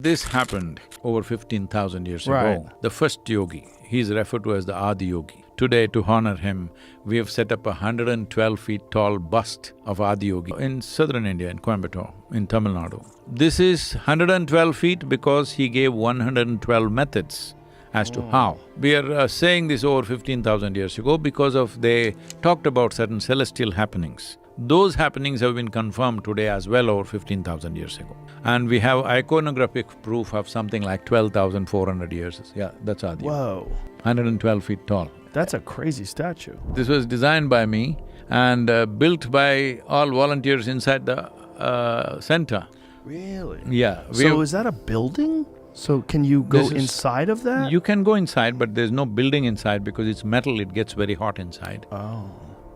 This happened over 15,000 years Right. ago. The first yogi, he's referred to as the Adiyogi. Today, to honor him, we have set up a 112 feet tall bust of Adiyogi in southern India, in Coimbatore, in Tamil Nadu. This is 112 feet because he gave 112 methods as to how. We are saying this over 15,000 years ago because of they talked about certain celestial happenings. Those happenings have been confirmed today as well over 15,000 years ago. And we have iconographic proof of something like 12,400 years. Yeah, that's Adiyogi. Whoa, 112 feet tall. that's a crazy statue. This was designed by me and built by all volunteers inside the center. Really? Yeah. So is that a building? So can you go This is- inside of that? You can go inside, but there's no building inside because it's metal, it gets very hot inside. Oh,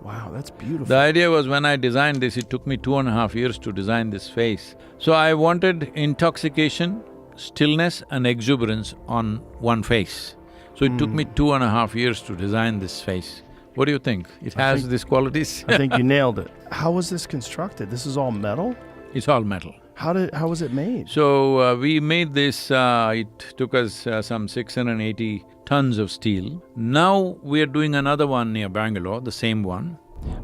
wow, that's beautiful. The idea was when I designed this, it took me 2.5 years to design this face. So I wanted intoxication, stillness and exuberance on one face. So it took me 2.5 years to design this face. What do you think? It has think- these qualities? I think you nailed it. How was this constructed? This is all metal? It's all metal. How was it made? So, we made this, it took us some 680 tons of steel. Now we are doing another one near Bangalore, the same one,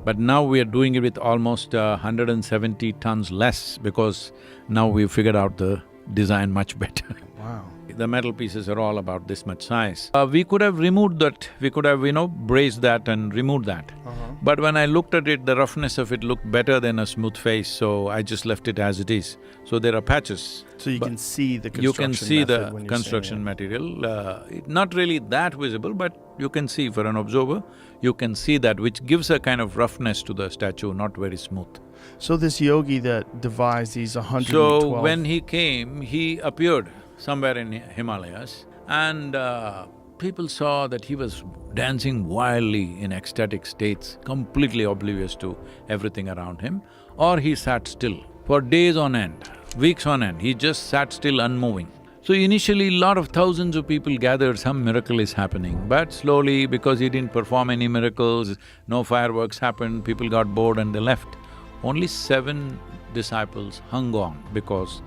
but now we are doing it with almost 170 tons less because now we've figured out the design much better. Wow. The metal pieces are all about this much size. We could have removed that, we could have, braced that and removed that. But when I looked at it, the roughness of it looked better than a smooth face, so I just left it as it is. So there are patches. So you But can see the You construction can see method the when you're construction seeing material, not really that visible, but you can see for an observer, you can see that, which gives a kind of roughness to the statue, not very smooth. it. So this yogi that devised these 112… So when he came, he appeared somewhere in Himalayas and people saw that he was dancing wildly in ecstatic states, completely oblivious to everything around him, or he sat still for days on end, weeks on end, he just sat still unmoving. So initially, lot of thousands of people gathered, some miracle is happening, but slowly, because he didn't perform any miracles, no fireworks happened, people got bored and they left. Only 7 disciples hung on because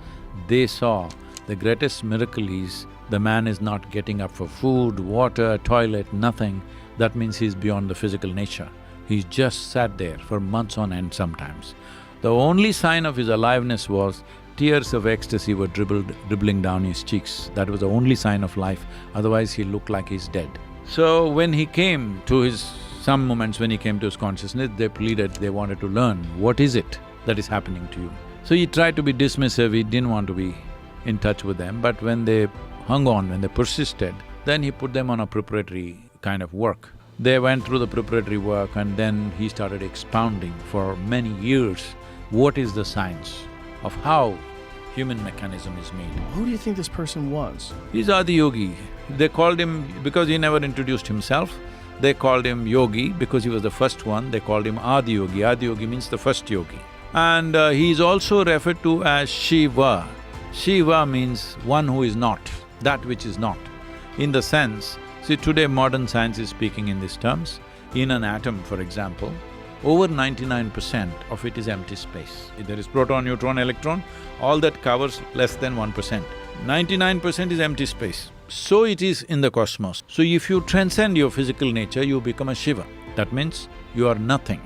they saw the greatest miracle is the man is not getting up for food, water, toilet, nothing. That means he's beyond the physical nature. He just sat there for months on end sometimes. The only sign of his aliveness was tears of ecstasy were dribbling down his cheeks. That was the only sign of life, otherwise he looked like he's dead. So when he came to some moments when he came to his consciousness, they pleaded, they wanted to learn, what is it that is happening to you? So he tried to be dismissive, he didn't want to be in touch with them, but when they hung on, when they persisted, then he put them on a preparatory kind of work. They went through the preparatory work and then he started expounding for many years what is the science of how human mechanism is made. Who do you think this person was? He's Adiyogi. They called him, because he never introduced himself, they called him Yogi because he was the first one, they called him Adiyogi. Adiyogi means the first yogi. And he is also referred to as Shiva. Shiva means one who is not, that which is not. In the sense, see today modern science is speaking in these terms. In an atom, for example, over 99% of it is empty space. If there is proton, neutron, electron, all that covers less than 1%. 99% is empty space. So it is in the cosmos. So if you transcend your physical nature, you become a Shiva. That means you are nothing.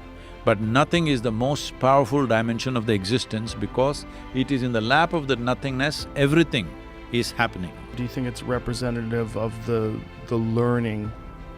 But nothing is the most powerful dimension of the existence because it is in the lap of the nothingness, everything is happening. Do you think it's representative of the learning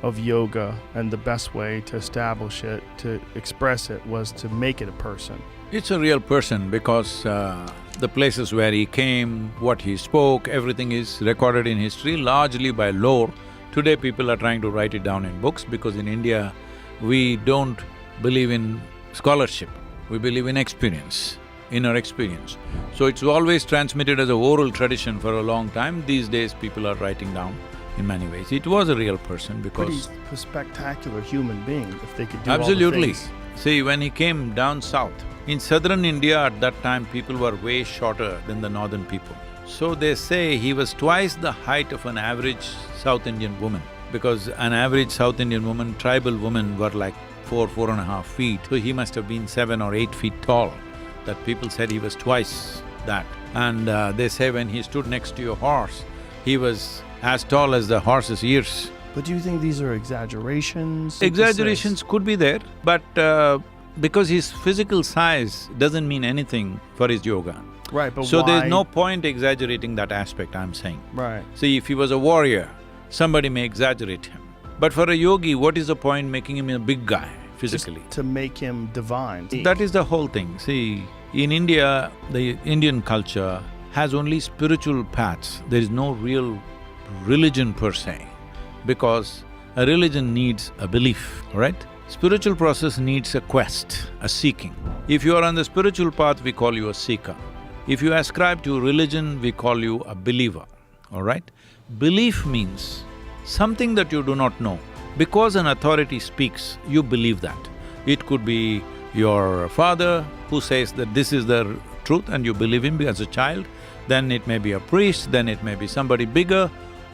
of yoga and the best way to establish it, to express it, was to make it a person? It's a real person because the places where he came, what he spoke, everything is recorded in history largely by lore. Today people are trying to write it down in books because in India, we don't believe in scholarship, we believe in experience, inner experience. So it's always transmitted as a oral tradition for a long time. These days people are writing down in many ways. It was a real person because… Pretty spectacular human being if they could do all the Absolutely. things. See, when he came down south, in southern India at that time, people were way shorter than the northern people. So they say he was twice the height of an average South Indian woman, because an average South Indian woman, tribal woman, were like 4.5 feet. So he must have been 7 or 8 feet tall. That people said he was twice that. And they say when he stood next to your horse, he was as tall as the horse's ears. But do you think these are exaggerations? Exaggerations could be there, but because his physical size doesn't mean anything for his yoga. Right, but So why? there's no point exaggerating that aspect, I'm saying. Right. See, if he was a warrior, somebody may exaggerate him. But for a yogi, what is the point making him a big guy physically? Just to make him divine. That is the whole thing. See, in India, the Indian culture has only spiritual paths. There is no real religion per se, because a religion needs a belief, all right? Spiritual process needs a quest, a seeking. If you are on the spiritual path, we call you a seeker. If you ascribe to religion, we call you a believer, all right? Belief means something that you do not know. Because an authority speaks, you believe that. It could be your father who says that this is the truth and you believe him as a child, then it may be a priest, then it may be somebody bigger,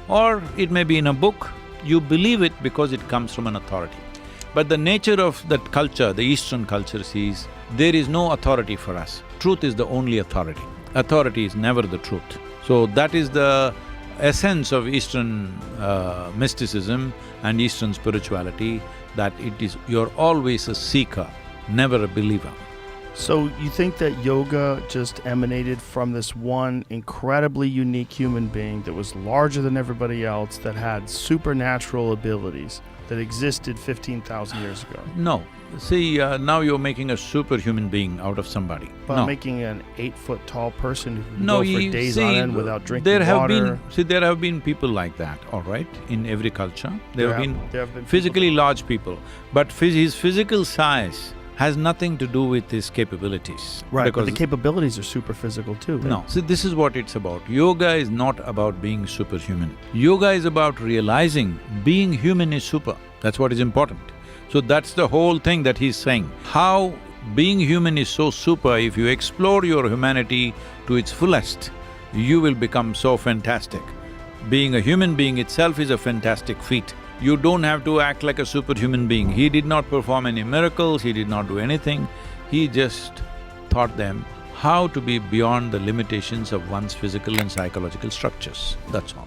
or it may be in a book. You believe it because it comes from an authority. But the nature of that culture, the Eastern culture, is there is no authority for us. Truth is the only authority. Authority is never the truth. So that is the essence of Eastern mysticism and Eastern spirituality, that it is… you're always a seeker, never a believer. So you think that yoga just emanated from this one incredibly unique human being that was larger than everybody else, that had supernatural abilities that existed 15,000 years ago? No. See, now you're making a superhuman being out of somebody. But No. making an 8-foot tall person who can No, go for you days see, on end without drinking there have water. there have been people like that, all right, in every culture. There have been people physically large people, but his physical size has nothing to do with his capabilities. Right, but Because the capabilities are super physical too. no, see, this is what it's about. Yoga is not about being superhuman. Yoga is about realizing being human is super. That's what is important. So that's the whole thing that he's saying. How being human is so super, if you explore your humanity to its fullest, you will become so fantastic. Being a human being itself is a fantastic feat. You don't have to act like a superhuman being. He did not perform any miracles, he did not do anything. He just taught them how to be beyond the limitations of one's physical and psychological structures, that's all.